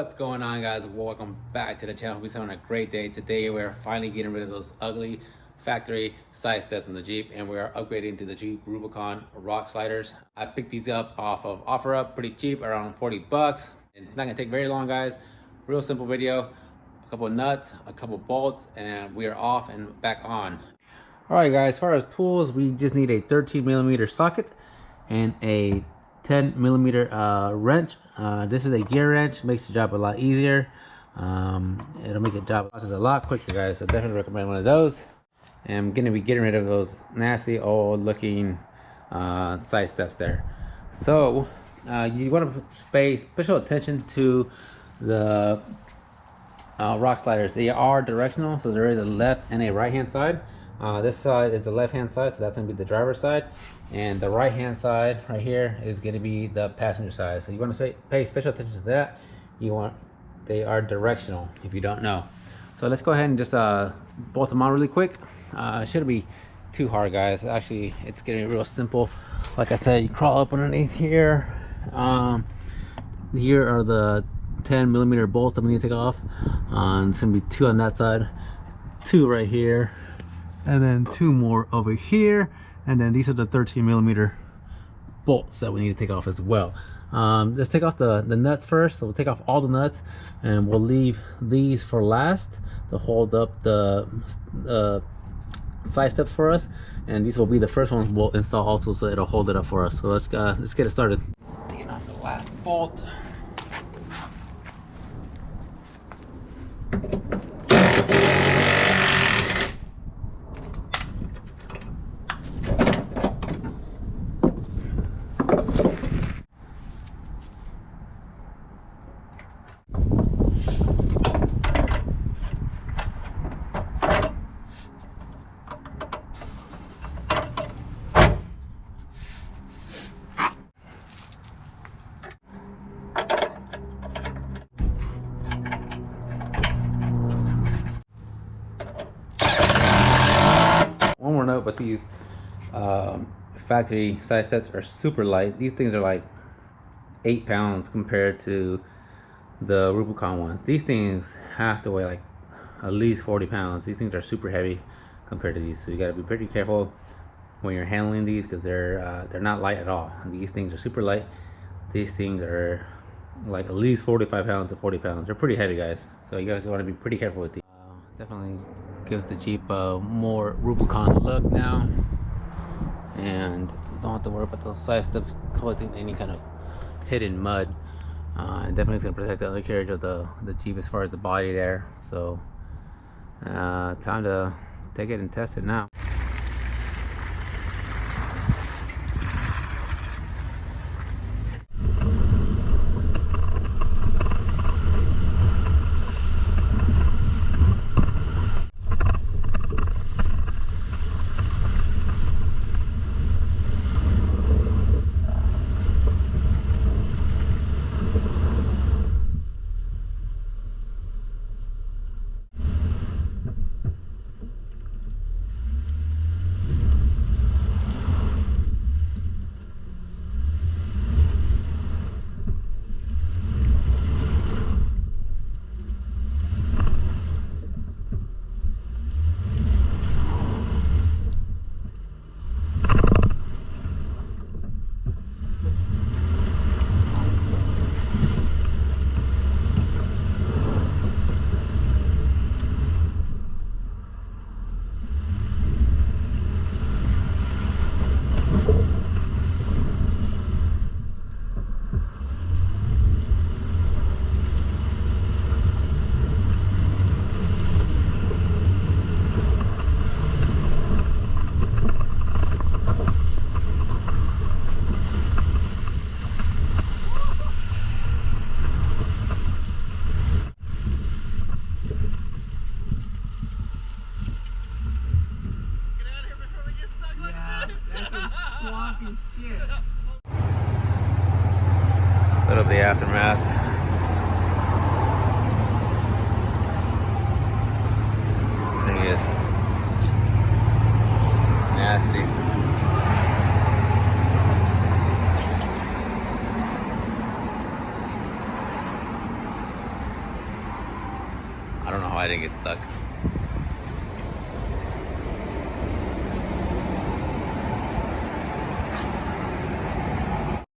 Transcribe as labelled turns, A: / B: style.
A: What's going on, guys? Welcome back to the channel. Hope you're having a great day. Today we're finally getting rid of those ugly factory side steps in the Jeep, and we are upgrading to the Jeep Rubicon rock sliders. I picked these up off of OfferUp, pretty cheap, around 40 bucks. And it's not gonna take very long, guys. Real simple video. A couple of nuts, a couple of bolts, and we are off and back on. All right, guys, as far as tools, we just need a 13mm socket and a 10mm wrench. This is a gear wrench, makes the job a lot easier. It'll make the job process a lot quicker, guys, so definitely recommend one of those. And I'm gonna be getting rid of those nasty old looking side steps there. So you want to pay special attention to the rock sliders. They are directional, so there is a left and a right hand side. This side is the left hand side, so that's going to be the driver's side, and the right hand side right here is going to be the passenger side. So you want to pay special attention to that. They are directional if you don't know. So let's go ahead and just bolt them on really quick. It shouldn't be too hard, guys. Actually, it's getting real simple. Like I said, you crawl up underneath here. Here are the 10mm bolts that we need to take off. It's going to be 2 on that side, 2 right here, and then 2 more over here, and then these are the 13mm bolts that we need to take off as well. Let's take off the nuts first. So we'll take off all the nuts, and we'll leave these for last to hold up the side steps for us, and these will be the first ones we'll install also, so it'll hold it up for us. So let's get it started. Taking off the last bolt. One more note, but these factory side steps are super light. These things are like 8 pounds compared to the Rubicon ones. These things have to weigh like at least 40 pounds. These things are super heavy compared to these, so you got to be pretty careful when you're handling these, because they're not light at all. These things are super light. These things are like at least 45 pounds to 40 pounds. They're pretty heavy, guys, so you guys want to be pretty careful with these. Definitely gives the Jeep a more Rubicon look now, and don't have to worry about those side steps collecting any kind of hidden mud. Definitely is going to protect the undercarriage of the Jeep as far as the body there. So time to take it and test it now. Bit of the aftermath. This thing is nasty. I didn't get stuck.